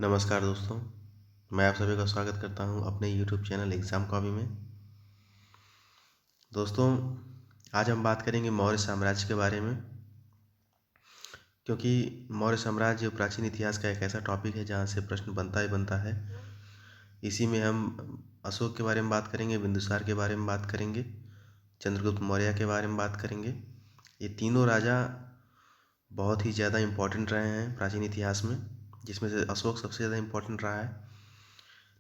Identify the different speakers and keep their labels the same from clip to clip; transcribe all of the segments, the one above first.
Speaker 1: नमस्कार दोस्तों, मैं आप सभी का स्वागत करता हूं अपने YouTube चैनल एग्ज़ाम कॉपी में। दोस्तों, आज हम बात करेंगे मौर्य साम्राज्य के बारे में, क्योंकि मौर्य साम्राज्य प्राचीन इतिहास का एक ऐसा टॉपिक है जहां से प्रश्न बनता ही बनता है। इसी में हम अशोक के बारे में बात करेंगे, बिंदुसार के बारे में बात करेंगे, चंद्रगुप्त मौर्य के बारे में बात करेंगे। ये तीनों राजा बहुत ही ज़्यादा इम्पोर्टेंट रहे हैं प्राचीन इतिहास में, जिसमें से अशोक सबसे ज़्यादा इम्पोर्टेंट रहा है।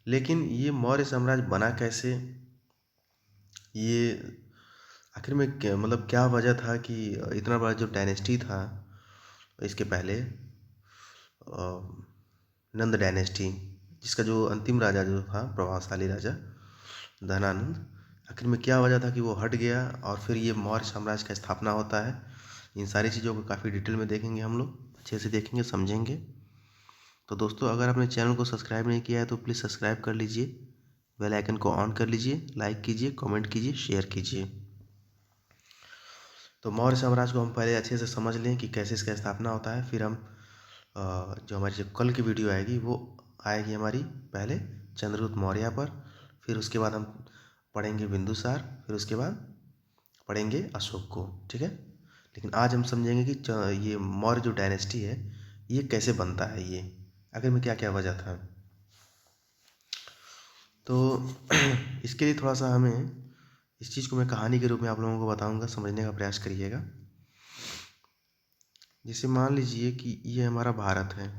Speaker 1: लेकिन ये मौर्य साम्राज्य बना कैसे, ये आखिर में क्या वजह था कि इतना बड़ा जो डायनेस्टी था इसके पहले नंद डायनेस्टी, जिसका जो अंतिम राजा जो था प्रभावशाली राजा धनानंद, आखिर में क्या वजह था कि वो हट गया और फिर ये मौर्य साम्राज्य का स्थापना होता है। इन सारी चीज़ों को काफ़ी डिटेल में देखेंगे, हम लोग अच्छे से देखेंगे, समझेंगे। तो दोस्तों, अगर आपने चैनल को सब्सक्राइब नहीं किया है तो प्लीज़ सब्सक्राइब कर लीजिए, बेल आइकन को ऑन कर लीजिए, लाइक कीजिए, कमेंट कीजिए, शेयर कीजिए। तो मौर्य साम्राज्य को हम पहले अच्छे से समझ लें कि कैसे इसका स्थापना होता है। फिर हम जो हमारी जो कल की वीडियो आएगी वो आएगी हमारी पहले चंद्रगुप्त मौर्य पर, फिर उसके बाद हम पढ़ेंगे बिंदुसार, फिर उसके बाद पढ़ेंगे अशोक को। ठीक है, लेकिन आज हम समझेंगे कि ये मौर्य जो डायनेस्टी है ये कैसे बनता है, ये आखिर में क्या क्या वजह था। तो इसके लिए थोड़ा सा हमें इस चीज़ को मैं कहानी के रूप में आप लोगों को बताऊंगा, समझने का प्रयास करिएगा। जैसे मान लीजिए कि ये हमारा भारत है,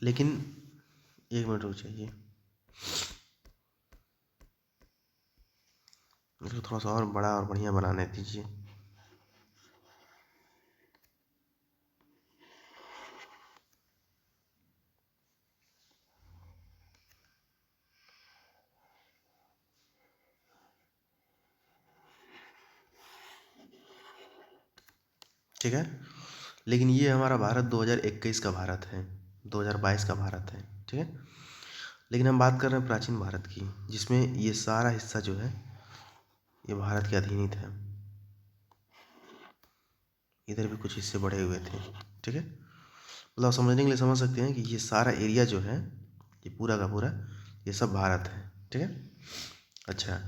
Speaker 1: लेकिन एक मिनट रुक जाइए, इसको थोड़ा सा और बड़ा और बढ़िया बनाने दीजिए। ठीक है, लेकिन ये हमारा भारत 2021 का भारत है, 2022 का भारत है। ठीक है, लेकिन हम बात कर रहे हैं प्राचीन भारत की, जिसमें ये सारा हिस्सा जो है ये भारत के अधीन ही था। इधर भी कुछ हिस्से बढ़े हुए थे। ठीक है, मतलब समझने के लिए समझ सकते हैं कि ये सारा एरिया जो है ये पूरा का पूरा ये सब भारत है। ठीक है, अच्छा,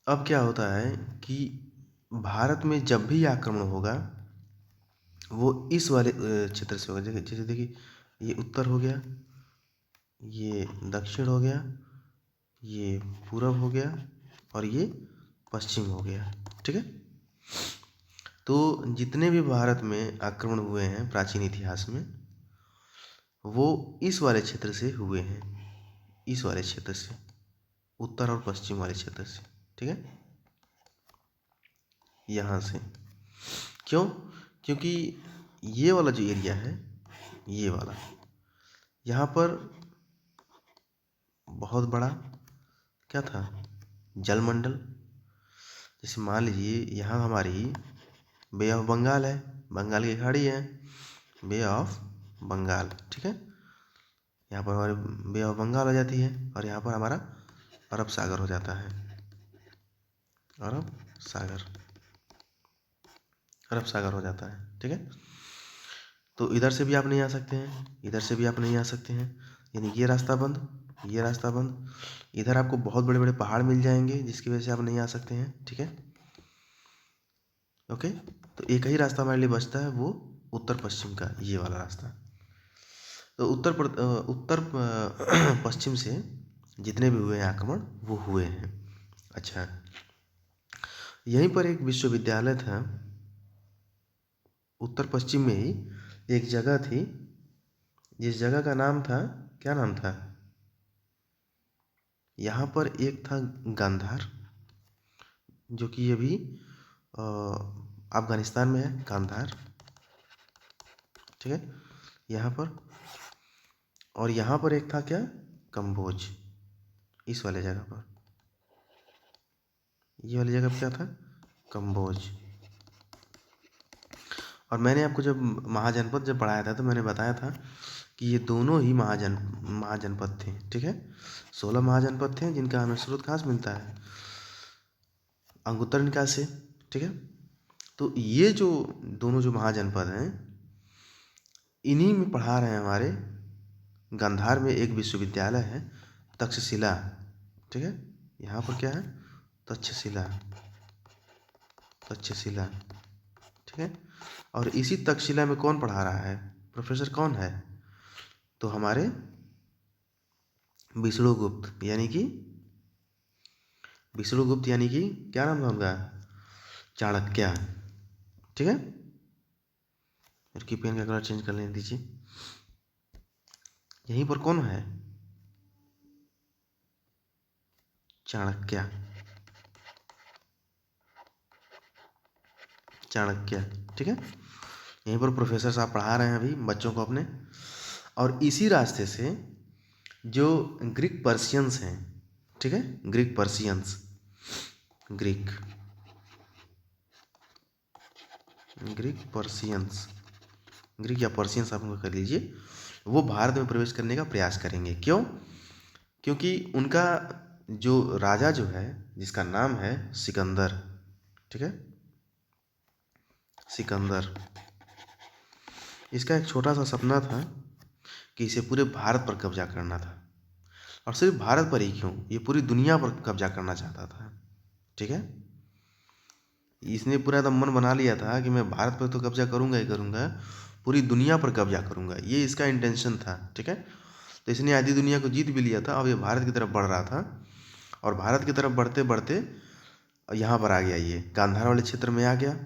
Speaker 1: अब क्या होता है कि भारत में जब भी आक्रमण होगा वो इस वाले क्षेत्र से होगा। जैसे देखिए, ये उत्तर हो गया, ये दक्षिण हो गया, ये पूरब हो गया और ये पश्चिम हो गया। ठीक है, तो जितने भी भारत में आक्रमण हुए हैं प्राचीन इतिहास में वो इस वाले क्षेत्र से हुए हैं, इस वाले क्षेत्र से, उत्तर और पश्चिम वाले क्षेत्र से। ठीक है, यहाँ से। क्यों? क्योंकि ये वाला जो एरिया है, ये वाला, यहाँ पर बहुत बड़ा क्या था, जलमंडल। जैसे मान लीजिए यहाँ हमारी बे ऑफ बंगाल है, बंगाल की खाड़ी है, बे ऑफ बंगाल। ठीक है, यहाँ पर हमारी बे ऑफ बंगाल हो जाती है और यहाँ पर हमारा अरब सागर हो जाता है, अरब सागर, अरब सागर हो जाता है। ठीक है, तो इधर से भी आप नहीं आ सकते हैं, इधर से भी आप नहीं आ सकते हैं, यानी ये रास्ता बंद, ये रास्ता बंद। इधर आपको बहुत बड़े बड़े पहाड़ मिल जाएंगे जिसकी वजह से आप नहीं आ सकते हैं। ठीक है, ओके, तो एक ही रास्ता हमारे लिए बचता है, वो उत्तर पश्चिम का, ये वाला रास्ता। तो उत्तर पश्चिम से जितने भी हुए हैं आक्रमण वो हुए हैं। अच्छा, यहीं पर एक विश्वविद्यालय था, उत्तर पश्चिम में ही एक जगह थी जिस जगह का नाम था, क्या नाम था, यहाँ पर एक था गांधार, जो कि अभी अफगानिस्तान में है, गांधार। ठीक है, यहाँ पर, और यहाँ पर एक था क्या, कंबोज, इस वाले जगह पर, ये वाली जगह पर क्या था, कंबोज। और मैंने आपको जब महाजनपद जब पढ़ाया था तो मैंने बताया था कि ये दोनों ही महाजनपद थे, ठीक है। 16 महाजनपद थे जिनका हमें स्रोत कहाँ से मिलता है, अंगुत्तर निकाय से, ठीक है। तो ये जो दोनों जो महाजनपद हैं इन्हीं में पढ़ा रहे हैं हमारे गांधार में एक विश्वविद्यालय है तक्षशिला, ठीक है। यहाँ पर क्या है, तक्षशिला, तक्षशिला, ठीक है। और इसी तक्षशिला में कौन पढ़ा रहा है, प्रोफेसर कौन है, तो हमारे विष्णुगुप्त, यानी कि विष्णुगुप्त, यानी कि क्या नाम था उनका, चाणक्य, ठीक है। इसकी पेन का कलर चेंज कर लेने दीजिए। यहीं पर कौन है, चाणक्य, चाणक्य, ठीक है। यहीं पर प्रोफेसर साहब पढ़ा रहे हैं अभी बच्चों को अपने। और इसी रास्ते से जो ग्रीक पर्शियंस हैं, ठीक है, Greek Persians, Greek Persians, Greek या पर्शियंस आप उनको कर लीजिए, वो भारत में प्रवेश करने का प्रयास करेंगे। क्यों, क्योंकि उनका जो राजा जो है जिसका नाम है सिकंदर, ठीक है, सिकंदर, इसका एक छोटा सा सपना था कि इसे पूरे भारत पर कब्जा करना था। और सिर्फ भारत पर ही क्यों, ये पूरी दुनिया पर कब्जा करना चाहता था, ठीक है। इसने पूरा एकदम मन बना लिया था कि मैं भारत पर तो कब्जा करूंगा ही करूंगा, पूरी दुनिया पर कब्जा करूंगा, ये इसका इंटेंशन था, ठीक है। तो इसने आधी दुनिया को जीत भी लिया था। अब ये भारत की तरफ बढ़ रहा था और भारत की तरफ बढ़ते बढ़ते यहाँ पर आ गया, ये गांधार वाले क्षेत्र में आ गया।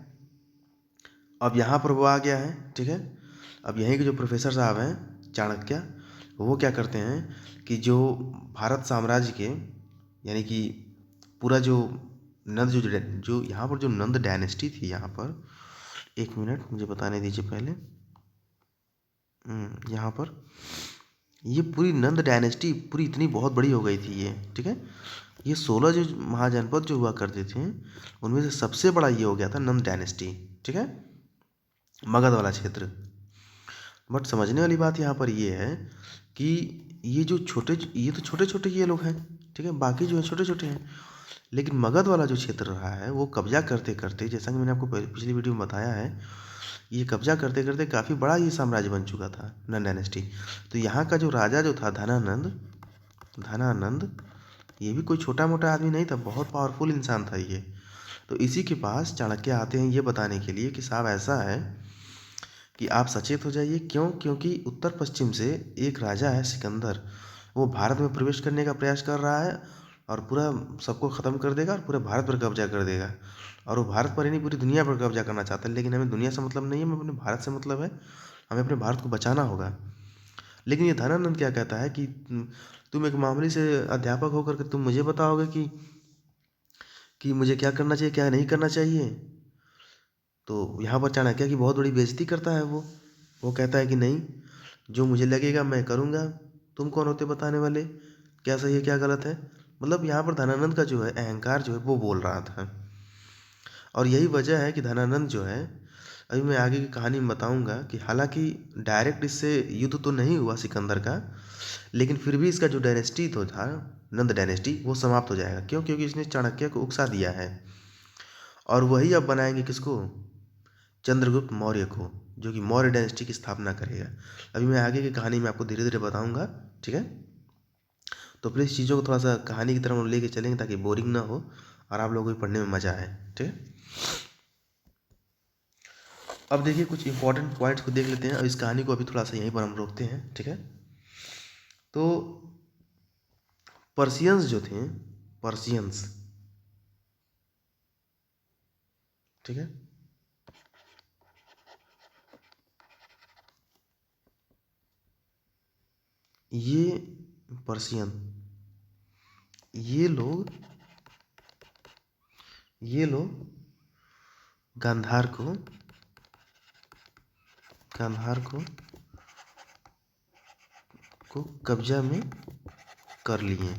Speaker 1: अब यहाँ पर वो आ गया है, ठीक है। अब यहीं के जो प्रोफेसर साहब हैं चाणक्य, वो क्या करते हैं कि जो भारत साम्राज्य के, यानी कि पूरा जो नंद जो यहाँ पर जो नंद डायनेस्टी थी यहाँ पर, एक मिनट मुझे बताने दीजिए पहले। यहाँ पर ये पूरी नंद डायनेस्टी पूरी इतनी बहुत बड़ी हो गई थी ये, ठीक है। ये 16 जो महाजनपद जो हुआ करते थे उनमें से सबसे बड़ा ये हो गया था नंद डायनेस्टी, ठीक है, मगध वाला क्षेत्र। बट समझने वाली बात यहाँ पर ये है कि ये जो छोटे, ये तो छोटे छोटे ये लोग हैं, ठीक है, बाकी जो है छोटे छोटे हैं, लेकिन मगध वाला जो क्षेत्र रहा है वो कब्जा करते करते, जैसा कि मैंने आपको पिछली वीडियो में बताया है, ये कब्जा करते करते काफ़ी बड़ा ये साम्राज्य बन चुका था नंद डायनेस्टी। तो यहाँ का जो राजा जो था धनानंद, धनानंद, ये भी कोई छोटा मोटा आदमी नहीं था, बहुत पावरफुल इंसान था ये। तो इसी के पास चाणक्य आते हैं ये बताने के लिए कि साहब ऐसा है कि आप सचेत हो जाइए। क्यों, क्योंकि उत्तर पश्चिम से एक राजा है सिकंदर, वो भारत में प्रवेश करने का प्रयास कर रहा है और पूरा सबको ख़त्म कर देगा और पूरे भारत पर कब्जा कर देगा। और वो भारत पर ही नहीं पूरी दुनिया पर कब्जा करना चाहता है। लेकिन हमें दुनिया से मतलब नहीं है, हमें अपने भारत से मतलब है, हमें अपने भारत को बचाना होगा। लेकिन ये धनानंद क्या कहता है कि तुम एक मामूली से अध्यापक होकर के तुम मुझे बताओगे कि मुझे क्या करना चाहिए क्या नहीं करना चाहिए। तो यहाँ पर चाणक्य की बहुत बड़ी बेइज्जती करता है वो कहता है कि नहीं, जो मुझे लगेगा मैं करूँगा, तुम कौन होते बताने वाले, क्या सही है क्या गलत है। मतलब यहाँ पर धनानंद का जो है अहंकार जो है वो बोल रहा था। और यही वजह है कि धनानंद जो है, अभी मैं आगे की कहानी में बताऊंगा कि हालांकि डायरेक्ट इससे युद्ध तो नहीं हुआ सिकंदर का, लेकिन फिर भी इसका जो डायनेस्टी तो था नंद डायनेस्टी वो समाप्त हो जाएगा। क्यों, क्योंकि इसने चाणक्य को उकसा दिया है। और वही अब बनाएंगे किसको, चंद्रगुप्त मौर्य को, जो कि मौर्य डायनेस्टी की स्थापना करेगा। अभी मैं आगे की कहानी में आपको धीरे धीरे बताऊंगा, ठीक है। तो प्लीज़ चीज़ों को थोड़ा सा कहानी की तरफ हम लेके चलेंगे ताकि बोरिंग ना हो और आप लोगों को पढ़ने में मज़ा आए, ठीक है। अब देखिए कुछ इंपॉर्टेंट पॉइंट्स को देख लेते हैं और इस कहानी को अभी थोड़ा सा यहीं पर हम रोकते हैं, ठीक है। तो पर्शियंस जो थे, पर्शियंस, ठीक है, ये पर्शियन, ये लोग गांधार को कब्जा में कर लिए,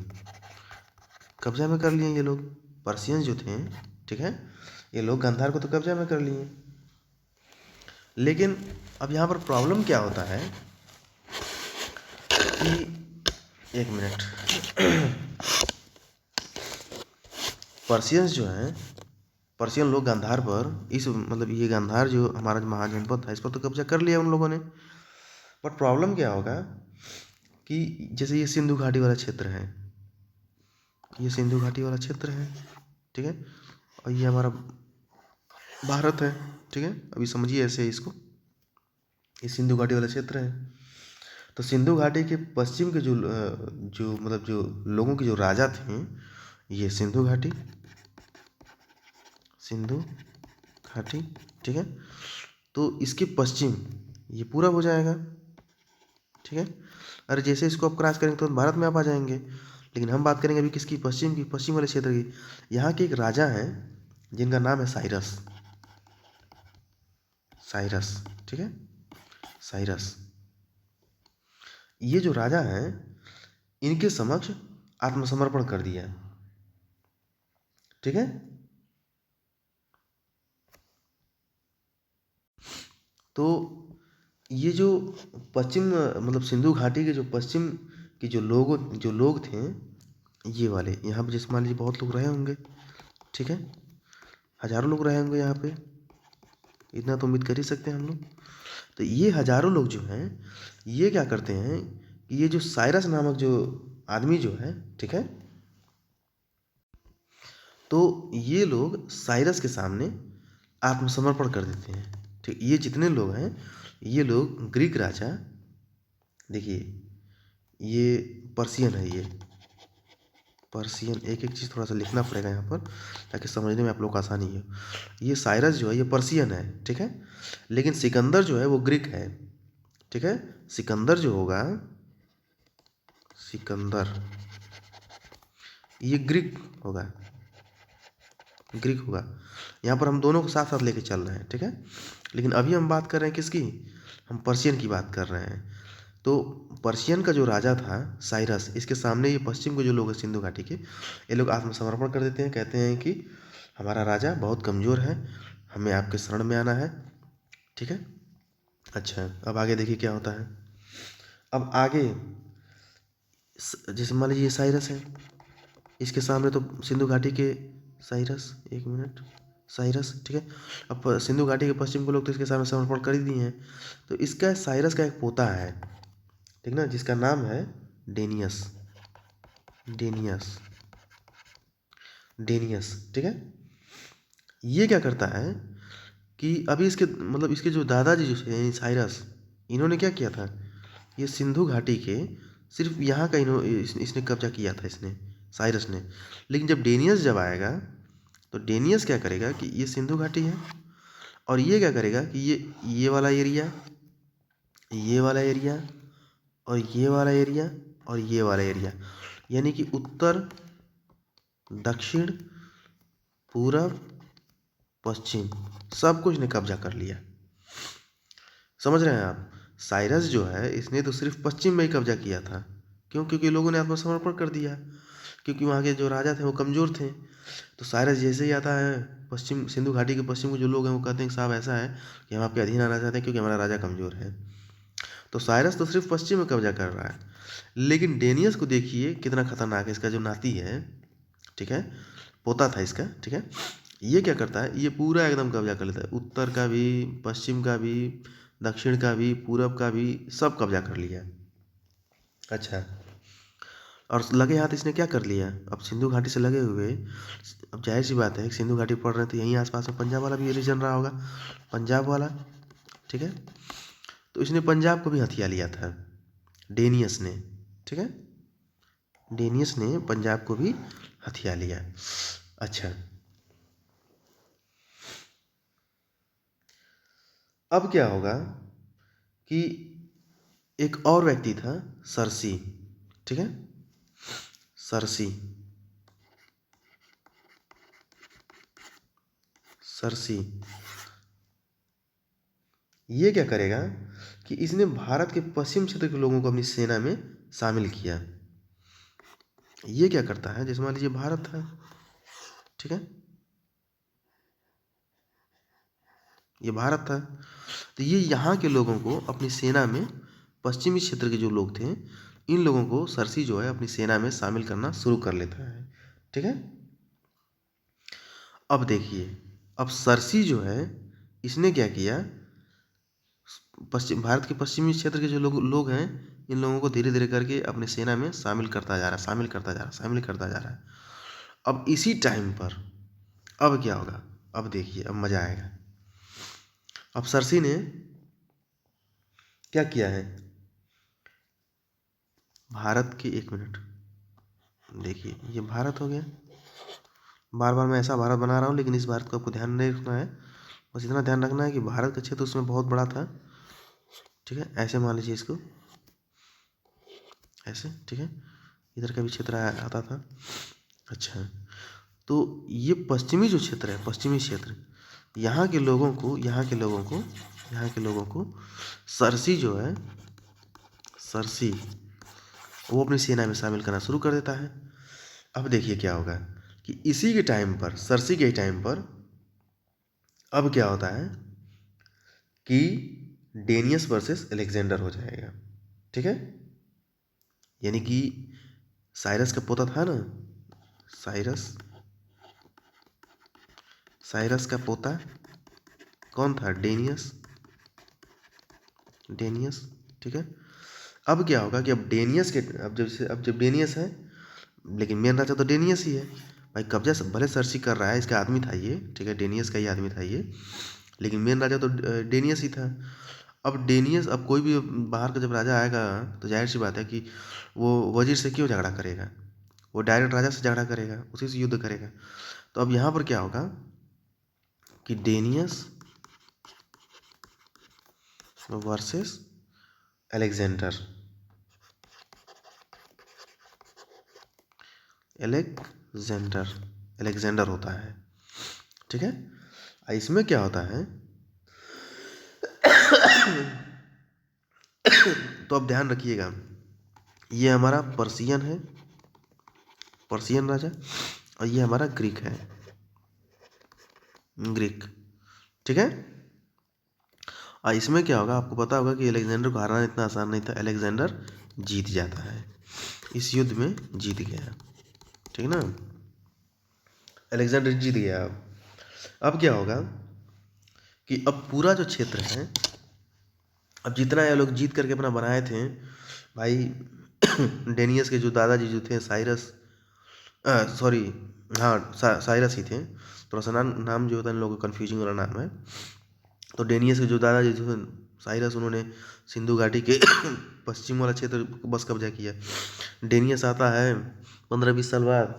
Speaker 1: कब्जा में कर लिए ये लोग, पर्शियंस जो थे, ठीक है, ये लोग गांधार को तो कब्जा में कर लिए। लेकिन अब यहाँ पर प्रॉब्लम क्या होता है कि, एक मिनट, पर्शियंस जो हैं, पर्शियन लोग गांधार पर, इस मतलब ये गांधार जो हमारा महाजनपद था, इस पर तो कब्जा कर लिया उन लोगों ने। बट प्रॉब्लम क्या होगा कि जैसे ये सिंधु घाटी वाला क्षेत्र है, ये सिंधु घाटी वाला क्षेत्र है, ठीक है, और ये हमारा भारत है, ठीक है। अभी समझिए ऐसे इसको, ये सिंधु घाटी वाला क्षेत्र है। तो सिंधु घाटी के पश्चिम के जो मतलब जो लोगों के जो राजा थे, ये सिंधु घाटी, सिंधु घाटी, ठीक है। तो इसके पश्चिम ये पूरब हो जाएगा, ठीक है। अरे जैसे इसको आप क्रॉस करेंगे तो भारत में आप आ जाएंगे। लेकिन हम बात करेंगे अभी किसकी, पश्चिम की, पश्चिम वाले क्षेत्र की। यहाँ के एक राजा हैं जिनका नाम है साइरस, साइरस, ठीक है, साइरस। ये जो राजा हैं, इनके समक्ष आत्मसमर्पण कर दिया, ठीक है। तो ये जो पश्चिम मतलब सिंधु घाटी के जो पश्चिम के जो लोग थे, ये वाले यहाँ पे जैसे मान लीजिए बहुत लोग रहे होंगे, ठीक है, हजारों लोग रहे होंगे यहाँ पे, इतना तो उम्मीद कर ही सकते हैं हम लोग। तो ये हजारों लोग जो हैं, ये क्या करते हैं कि ये जो साइरस नामक जो आदमी जो है, ठीक है, तो ये लोग साइरस के सामने आत्मसमर्पण कर देते हैं, ठीक। ये जितने लोग हैं, ये लोग ग्रीक राजा, देखिए ये पर्शियन है, ये पर्शियन, एक एक चीज़ थोड़ा सा लिखना पड़ेगा यहाँ पर ताकि समझने में आप लोग को आसानी हो। ये साइरस जो है ये पर्शियन है, ठीक है, लेकिन सिकंदर जो है वो ग्रीक है, ठीक है। सिकंदर जो होगा, सिकंदर, ये ग्रीक होगा, ग्रीक होगा। यहाँ पर हम दोनों को साथ साथ लेके चल रहे हैं, ठीक है। लेकिन अभी हम बात कर रहे हैं किसकी, हम पर्शियन की बात कर रहे हैं। तो पर्शियन का जो राजा था साइरस, इसके सामने ये पश्चिम के जो लोग हैं सिंधु घाटी के, ये लोग आत्मसमर्पण कर देते हैं, कहते हैं कि हमारा राजा बहुत कमज़ोर है, हमें आपके शरण में आना है, ठीक है। अच्छा, अब आगे देखिए क्या होता है। अब आगे जैसे मान लीजिए ये साइरस है, इसके सामने तो सिंधु घाटी के साइरस, एक मिनट, साइरस, ठीक है। अब सिंधु घाटी के पश्चिम के लोग तो इसके सामने समर्पण कर ही दिए हैं। तो इसका साइरस का एक पोता है, ठीक ना, जिसका नाम है डेनियस, डेनियस, डेनियस, ठीक है। ये क्या करता है कि अभी इसके मतलब इसके जो दादाजी जो है साइरस, इन्होंने क्या किया था, ये सिंधु घाटी के सिर्फ यहाँ का इसने कब्जा किया था, इसने, साइरस ने। लेकिन जब डेनियस जब आएगा, तो डेनियस क्या करेगा कि ये सिंधु घाटी है, और ये क्या करेगा कि ये वाला एरिया, ये वाला एरिया, और ये वाला एरिया, और ये वाला एरिया, यानी कि उत्तर, दक्षिण, पूरब, पश्चिम, सब कुछ ने कब्जा कर लिया। समझ रहे हैं आप, साइरस जो है इसने तो सिर्फ पश्चिम में ही कब्जा किया था। क्यों, क्योंकि लोगों ने आत्मसमर्पण कर दिया, क्योंकि वहाँ के जो राजा थे वो कमज़ोर थे। तो साइरस जैसे ही आता है, पश्चिम सिंधु घाटी के पश्चिम के जो लोग हैं वो कहते हैं कि साहब ऐसा है कि हम आपके अधीन आना चाहते हैं क्योंकि हमारा राजा कमज़ोर है। तो साइरस तो सिर्फ पश्चिम में कब्जा कर रहा है, लेकिन डेनियस को देखिए कितना खतरनाक है, इसका जो नाती है, ठीक है, पोता था इसका, ठीक है। ये क्या करता है, ये पूरा एकदम कब्जा कर लेता है, उत्तर का भी, पश्चिम का भी, दक्षिण का भी, पूरब का भी, सब कब्जा कर लिया। अच्छा, और लगे हाथ इसने क्या कर लिया, अब सिंधु घाटी से लगे हुए, अब जाहिर सी बात है सिंधु घाटी पड़ रहे थे, यहीं आसपास में पंजाब वाला भी रीजन रहा होगा, पंजाब वाला, ठीक है। तो इसने पंजाब को भी हथिया लिया था, डेनियस ने, ठीक है, डेनियस ने पंजाब को भी हथिया लिया। अच्छा, अब क्या होगा कि एक और व्यक्ति था सरसी, ठीक है, सरसी, सरसी, ये क्या करेगा कि इसने भारत के पश्चिम क्षेत्र के लोगों को अपनी सेना में शामिल किया। ये क्या करता है, जैसे मान लीजिए भारत है, ठीक है, ये भारत था। तो ये यहाँ के लोगों को अपनी सेना में, पश्चिमी क्षेत्र के जो लोग थे, इन लोगों को सरसी जो है अपनी सेना में शामिल करना शुरू कर लेता है। ठीक है। अब देखिए, अब सरसी जो है इसने क्या किया, भारत के पश्चिमी क्षेत्र के जो लोग हैं, इन लोगों को धीरे धीरे करके अपनी सेना में शामिल करता जा रहा है, शामिल करता जा रहा है, शामिल करता जा रहा है। अब इसी टाइम पर अब क्या होगा, अब देखिए, अब मज़ा आएगा। अब सरसी ने क्या किया है, भारत के, एक मिनट देखिए, ये भारत हो गया, बार बार मैं ऐसा भारत बना रहा हूँ, लेकिन इस भारत को आपको ध्यान नहीं रखना है, बस इतना ध्यान रखना है कि भारत का क्षेत्र उसमें बहुत बड़ा था। ठीक है, ऐसे मान लीजिए इसको, ऐसे। ठीक है, इधर का भी क्षेत्र आता था। अच्छा, तो ये पश्चिमी जो क्षेत्र है, पश्चिमी क्षेत्र, यहाँ के लोगों को, यहाँ के लोगों को सरसी जो है, सरसी, वो अपनी सेना में शामिल करना शुरू कर देता है। अब देखिए क्या होगा कि इसी के टाइम पर, सरसी के टाइम पर, अब क्या होता है कि डेनियस वर्सेस अलेक्जेंडर हो जाएगा। ठीक है, यानी कि साइरस का पोता था ना, साइरस का पोता कौन था, डेनियस। ठीक है। अब क्या होगा कि अब डेनियस के, अब जब डेनियस है, लेकिन मेन राजा तो डेनियस ही है भाई, कब्जा भले सरसी कर रहा है, इसका आदमी था ये। ठीक है, डेनियस का ही आदमी था ये, लेकिन मेन राजा तो डेनियस ही था। अब डेनियस, अब कोई भी बाहर का जब राजा आएगा तो जाहिर सी बात है कि वो वजीर से क्यों झगड़ा करेगा, वो डायरेक्ट राजा से झगड़ा करेगा, उसी से युद्ध करेगा। तो अब यहाँ पर क्या होगा कि डेनियस वर्सेस अलेक्जेंडर, अलेक्जेंडर होता है। ठीक है, इसमें क्या होता है तो अब ध्यान रखिएगा, ये हमारा पर्शियन है, पर्शियन राजा, और ये हमारा ग्रीक है, ग्रीक। ठीक है, और इसमें क्या होगा, आपको पता होगा कि अलेक्जेंडर को हराना इतना आसान नहीं था, अलेक्जेंडर जीत जाता है, इस युद्ध में जीत गया। ठीक ना, अलेक्जेंडर जीत गया। अब क्या होगा कि अब पूरा जो क्षेत्र है, अब जितना ये लोग जीत करके अपना बनाए थे भाई, डेनियस के जो दादाजी जो थे, साइरस, सॉरी, हाँ, साइरस ही थे, थोड़ा सा नाम जो होता है इन लोगों का कन्फ्यूजिंग वाला नाम है। तो डेनियस के जो दादाजी थे साइरस, उन्होंने सिंधु घाटी के पश्चिम वाला क्षेत्र बस कब्जा किया। डेनियस आता है 15-20 साल बाद,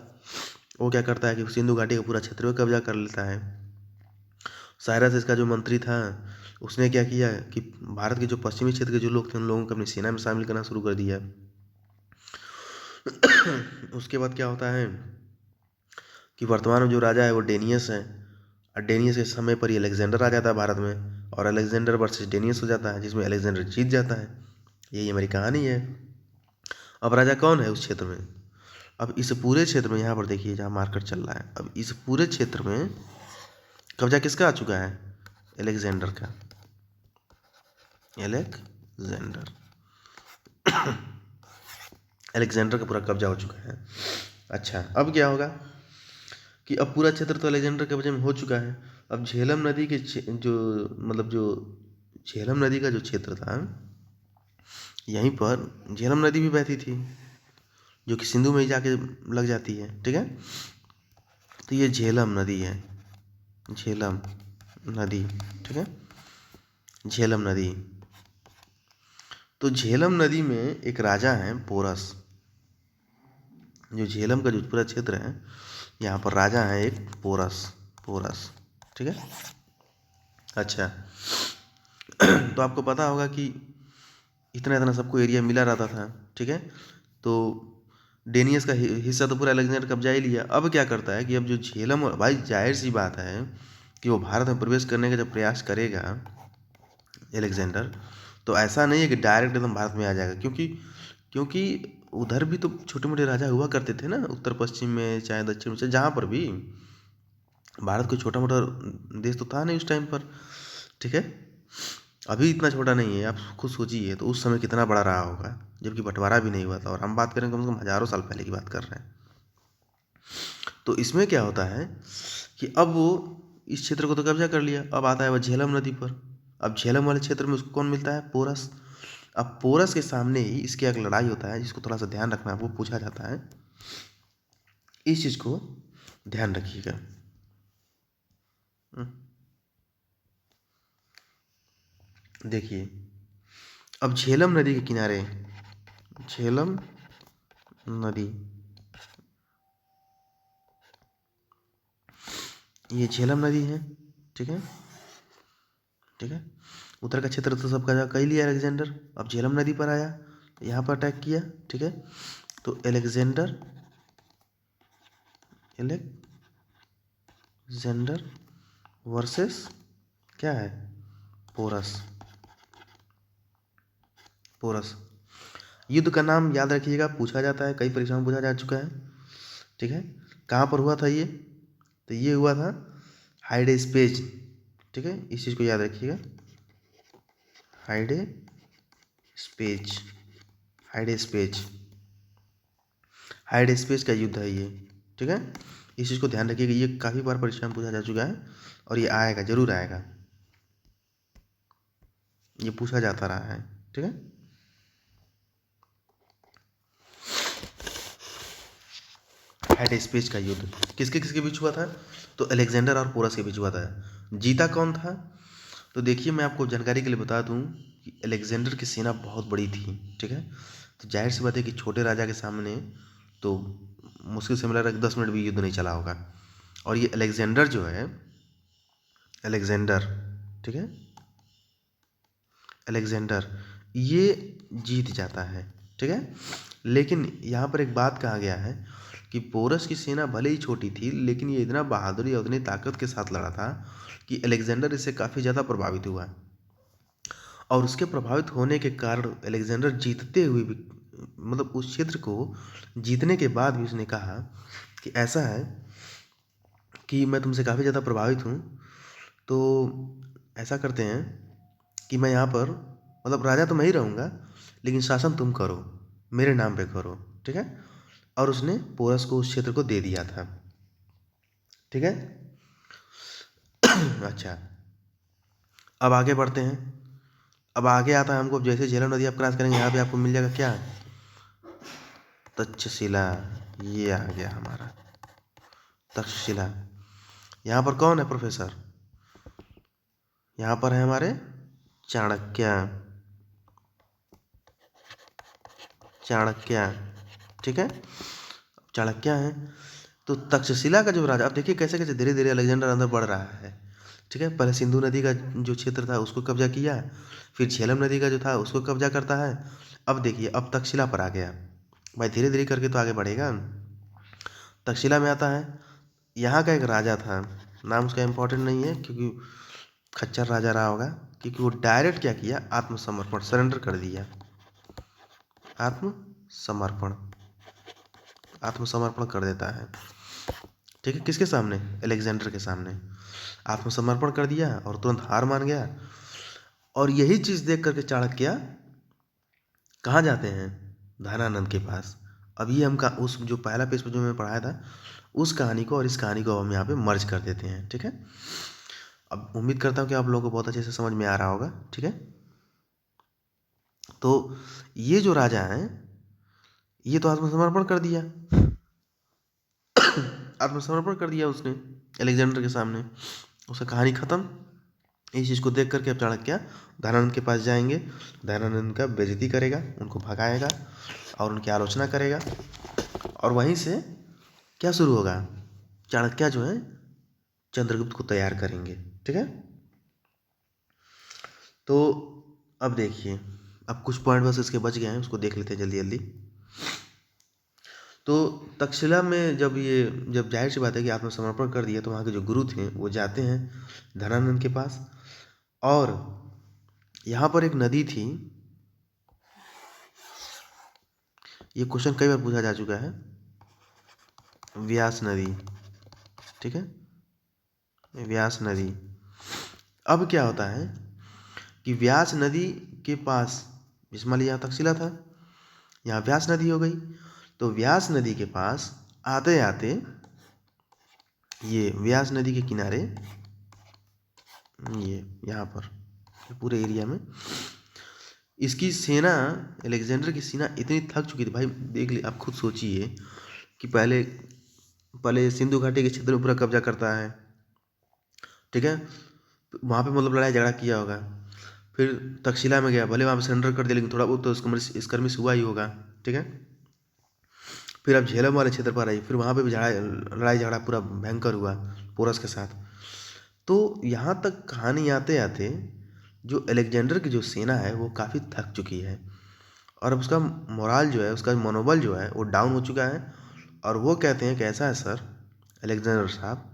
Speaker 1: वो क्या करता है कि सिंधु घाटी का पूरा क्षेत्र को कब्जा कर लेता है। साइरस इसका जो मंत्री था, उसने क्या किया कि भारत के जो पश्चिमी क्षेत्र के जो लोग थे, उन लोगों को अपनी सेना में शामिल करना शुरू कर दिया। उसके बाद क्या होता है कि वर्तमान में जो राजा है वो डेनियस है, और डेनियस के समय पर ही अलेक्जेंडर आ जाता है भारत में, और अलेक्जेंडर वर्सेस डेनियस हो जाता है, जिसमें अलेक्जेंडर जीत जाता है। यही हमारी कहानी है। अब राजा कौन है उस क्षेत्र में, अब इस पूरे क्षेत्र में, यहाँ पर देखिए जहाँ मार्केट चल रहा है, अब इस पूरे क्षेत्र में कब्जा किसका आ चुका है, अलेक्जेंडर का, अलेक्जेंडर का पूरा कब्जा हो चुका है। अच्छा, अब क्या होगा कि अब पूरा क्षेत्र तो अलेक्जेंडर के कब्जे में हो चुका है। अब झेलम नदी के जो झेलम नदी का जो क्षेत्र था, यहीं पर झेलम नदी भी बहती थी, जो कि सिंधु में ही जाके लग जाती है। ठीक है, तो ये झेलम नदी है, झेलम नदी। ठीक है, झेलम नदी, तो झेलम नदी में एक राजा है पोरस, जो झेलम का जो पूरा क्षेत्र है, यहाँ पर राजा है एक पोरस। ठीक है, अच्छा, तो आपको पता होगा कि इतना इतना सबको एरिया मिला रहता था। ठीक है, तो डेनियस का हिस्सा तो पूरा अलेक्जेंडर कब्जा ही लिया। अब क्या करता है कि अब जो झेलम, भाई जाहिर सी बात है कि वो भारत में प्रवेश करने का जब प्रयास करेगा अलेक्जेंडर, तो ऐसा नहीं है कि डायरेक्ट एकदम भारत में आ जाएगा, क्योंकि उधर भी तो छोटे मोटे राजा हुआ करते थे ना, उत्तर पश्चिम में चाहे दक्षिण में, चाहे जहाँ पर भी, भारत कोई छोटा मोटा देश तो था नहीं उस टाइम पर। ठीक है। अभी इतना छोटा नहीं है, आप खुद सोचिए तो उस समय कितना बड़ा रहा होगा, जबकि बंटवारा भी नहीं हुआ था, और हम बात करें कम से कम हज़ारों साल पहले की बात कर रहे हैं। तो इसमें क्या होता है कि अब वो इस क्षेत्र को तो कब्जा कर लिया, अब आता है वह झेलम नदी पर। अब झेलम वाले क्षेत्र में उसको कौन मिलता है? पोरस। अब पोरस के सामने ही इसकी एक लड़ाई होता है, जिसको थोड़ा सा ध्यान रखना है, वो पूछा जाता है, इस चीज़ को ध्यान रखिएगा। देखिए, अब झेलम नदी के किनारे, झेलम नदी, ये झेलम नदी है, ठीक है, ठीक है। उत्तर का क्षेत्र तो सबका कह लिया अलेक्जेंडर। अब झेलम नदी पर आया, यहाँ पर अटैक किया, ठीक है। तो अलेक्जेंडर वर्सेस क्या है? पोरस। पोरस युद्ध का नाम याद रखिएगा, पूछा जाता है, कई परीक्षाओं में पूछा जा चुका है, ठीक है। कहाँ पर हुआ था ये? तो ये हुआ था हाइडेस्पेज, ठीक है, इस चीज़ को याद रखिएगा, हाइडेस्पेज, हाइडेस्पेज, हाइडेस्पेज का युद्ध है ये, ठीक है। इस चीज़ को ध्यान रखिएगा, ये काफ़ी बार परीक्षा में पूछा जा चुका है, और ये आएगा, जरूर आएगा, ये पूछा जाता रहा है, ठीक है। हाइडेस्पेज का युद्ध किसके किसके बीच हुआ था? तो अलेक्जेंडर और पोरस के बीच हुआ था। जीता कौन था? तो देखिए, मैं आपको जानकारी के लिए बता दूं कि अलेक्जेंडर की सेना बहुत बड़ी थी, ठीक है। तो जाहिर सी बात है कि छोटे राजा के सामने तो मुश्किल से मिला रहा कि 10 मिनट भी युद्ध नहीं चला होगा। और ये अलेक्जेंडर जो है, अलेक्जेंडर, ठीक है, अलेक्जेंडर, ये जीत जाता है, ठीक है। लेकिन यहाँ पर एक बात कहा गया है कि पोरस की सेना भले ही छोटी थी, लेकिन ये इतना बहादुरी और इतनी ताकत के साथ लड़ा था कि अलेक्जेंडर इससे काफ़ी ज़्यादा प्रभावित हुआ, और उसके प्रभावित होने के कारण अलेक्जेंडर जीतते हुए भी, मतलब उस क्षेत्र को जीतने के बाद भी उसने कहा कि ऐसा है कि मैं तुमसे काफ़ी ज़्यादा प्रभावित हूँ, तो ऐसा करते हैं कि मैं यहाँ पर, मतलब राजा तो मैं ही रहूँगा, लेकिन शासन तुम करो, मेरे नाम पे करो, ठीक है। और उसने पोरस को उस क्षेत्र को दे दिया था, ठीक है। अच्छा, अब आगे बढ़ते हैं। अब आगे आता है हमको, जैसे झेलम नदी आप क्रॉस करेंगे, यहाँ पे आपको मिल जाएगा क्या? तक्षशिला, ये आ गया हमारा तक्षशिला। यहाँ पर कौन है प्रोफेसर? यहाँ पर है हमारे चाणक्य, चाणक्य, ठीक है, चाणक्य है। तो तक्षशिला का जो राजा, अब देखिए कैसे कैसे धीरे धीरे अलेक्जेंडर अंदर बढ़ रहा है, ठीक है। पहले सिंधु नदी का जो क्षेत्र था उसको कब्जा किया, फिर झेलम नदी का जो था उसको कब्जा करता है। अब देखिए, अब तक्षशिला पर आ गया भाई, धीरे धीरे करके तो आगे बढ़ेगा। तक्षशिला में आता है, यहाँ का एक राजा था, नाम उसका इम्पोर्टेंट नहीं है क्योंकि खच्चर राजा रहा होगा, क्योंकि वो डायरेक्ट क्या किया, आत्मसमर्पण, सरेंडर कर दिया, आत्मसमर्पण, आत्मसमर्पण कर देता है, ठीक है। किसके सामने? अलेक्जेंडर के सामने आत्मसमर्पण कर दिया और तुरंत हार मान गया। और यही चीज़ देख करके चाणक्य कहाँ जाते हैं? धनानंद के पास। अब ये हम का उस जो पहला पेज पर जो मैं पढ़ाया था, उस कहानी को और इस कहानी को हम यहाँ पे मर्ज कर देते हैं, ठीक है। अब उम्मीद करता हूँ कि आप लोगों को बहुत अच्छे से समझ में आ रहा होगा, ठीक है। तो ये जो राजा हैं, ये तो आत्मसमर्पण कर दिया, आत्मसमर्पण कर दिया उसने अलेक्जेंडर के सामने, उसका कहानी ख़त्म। इस चीज़ को देख करके अब चाणक्य धनानंद के पास जाएंगे, धनानंद का बेइज्जती करेगा, उनको भगाएगा और उनकी आलोचना करेगा, और वहीं से क्या शुरू होगा? चाणक्य जो है चंद्रगुप्त को तैयार करेंगे, ठीक है। तो अब देखिए, अब कुछ पॉइंट बस इसके बच गए हैं, उसको देख लेते हैं जल्दी जल्दी। तो तक्षशिला में जब जाहिर सी बात है कि आत्मसमर्पण कर दिया, तो वहाँ के जो गुरु थे वो जाते हैं धनानंद के पास, और यहाँ पर एक नदी थी, ये क्वेश्चन कई बार पूछा जा चुका है, व्यास नदी, ठीक है, व्यास नदी। अब क्या होता है कि व्यास नदी के पास, जैसे मान लीजिए यहाँ तक्षशिला था, यहाँ व्यास नदी हो गई, तो व्यास नदी के पास आते आते ये व्यास नदी के किनारे, ये यहाँ पर पूरे एरिया में इसकी सेना, अलेक्जेंडर की सेना इतनी थक चुकी थी भाई, देख ली आप खुद सोचिए कि पहले पहले सिंधु घाटी के क्षेत्र में पूरा कब्जा करता है, ठीक है, वहाँ पे मतलब लड़ाई झगड़ा किया होगा, फिर तक्षशिला में गया, भले वहाँ पे सरेंडर कर दिया लेकिन थोड़ा बहुत तो स्कर्मिश हुआ ही होगा, ठीक है। फिर अब झेलम वाले क्षेत्र पर आई, फिर वहाँ पे भी लड़ाई झगड़ा पूरा भयंकर हुआ पोरस के साथ। तो यहाँ तक कहानी आते आते जो अलेक्जेंडर की जो सेना है वो काफ़ी थक चुकी है, और अब उसका मोराल जो है, उसका मनोबल जो है वो डाउन हो चुका है, और वो कहते हैं कि ऐसा है सर अलेक्जेंडर साहब,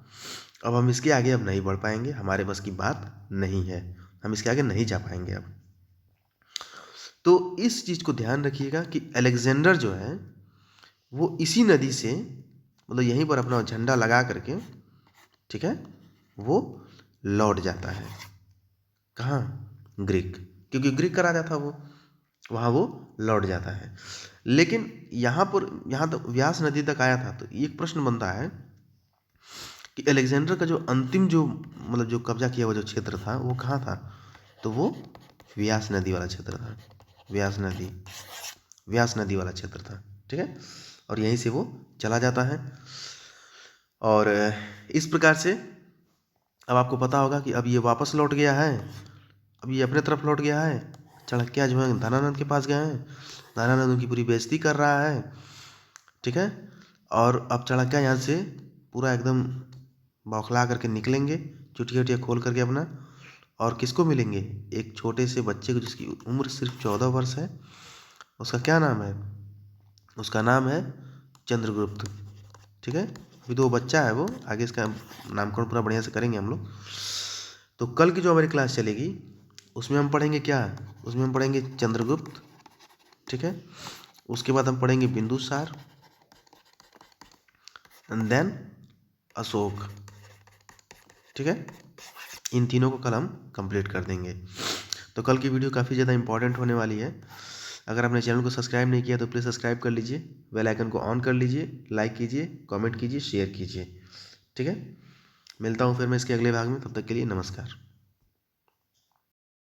Speaker 1: अब हम इसके आगे अब नहीं बढ़ पाएंगे, हमारे बस की बात नहीं है, हम इसके आगे नहीं जा पाएंगे अब। तो इस चीज़ को ध्यान रखिएगा कि अलेक्जेंडर जो है वो इसी नदी से, मतलब यहीं पर अपना झंडा लगा करके, ठीक है, वो लौट जाता है। कहाँ? ग्रीक, क्योंकि ग्रीक का राजा था वो, वहाँ वो लौट जाता है। लेकिन यहाँ पर, यहाँ तक व्यास नदी तक आया था, तो एक प्रश्न बनता है कि अलेक्जेंडर का जो अंतिम जो मतलब जो कब्जा किया हुआ जो क्षेत्र था वो कहाँ था? तो वो व्यास नदी वाला क्षेत्र था, व्यास नदी वाला क्षेत्र था, ठीक है, और यहीं से वो चला जाता है। और इस प्रकार से अब आपको पता होगा कि अब ये वापस लौट गया है, अब ये अपने तरफ लौट गया है, चाणक्य जो है धनानंद के पास गए हैं, धनानंद उनकी पूरी बेइज्जती कर रहा है, ठीक है, और अब चाणक्य यहाँ से पूरा एकदम बौखला करके निकलेंगे, चुटिया उटिया खोल करके अपना, और किसको मिलेंगे? एक छोटे से बच्चे को जिसकी उम्र सिर्फ 14 वर्ष है, उसका क्या नाम है? उसका नाम है चंद्रगुप्त, ठीक है, अभी तो वो बच्चा है, वो आगे इसका नामकरण पूरा बढ़िया से करेंगे हम लोग। तो कल की जो हमारी क्लास चलेगी उसमें हम पढ़ेंगे क्या? उसमें हम पढ़ेंगे चंद्रगुप्त, ठीक है, उसके बाद हम पढ़ेंगे बिंदुसार, एंड देन अशोक, ठीक है, इन तीनों को कल हम कंप्लीट कर देंगे। तो कल की वीडियो काफ़ी ज़्यादा इंपॉर्टेंट होने वाली है। अगर आपने चैनल को सब्सक्राइब नहीं किया तो प्लीज़ सब्सक्राइब कर लीजिए, बेल आइकन को ऑन कर लीजिए, लाइक कीजिए, कमेंट कीजिए, शेयर कीजिए, ठीक है। मिलता हूँ फिर मैं इसके अगले भाग में, तब तक के लिए नमस्कार।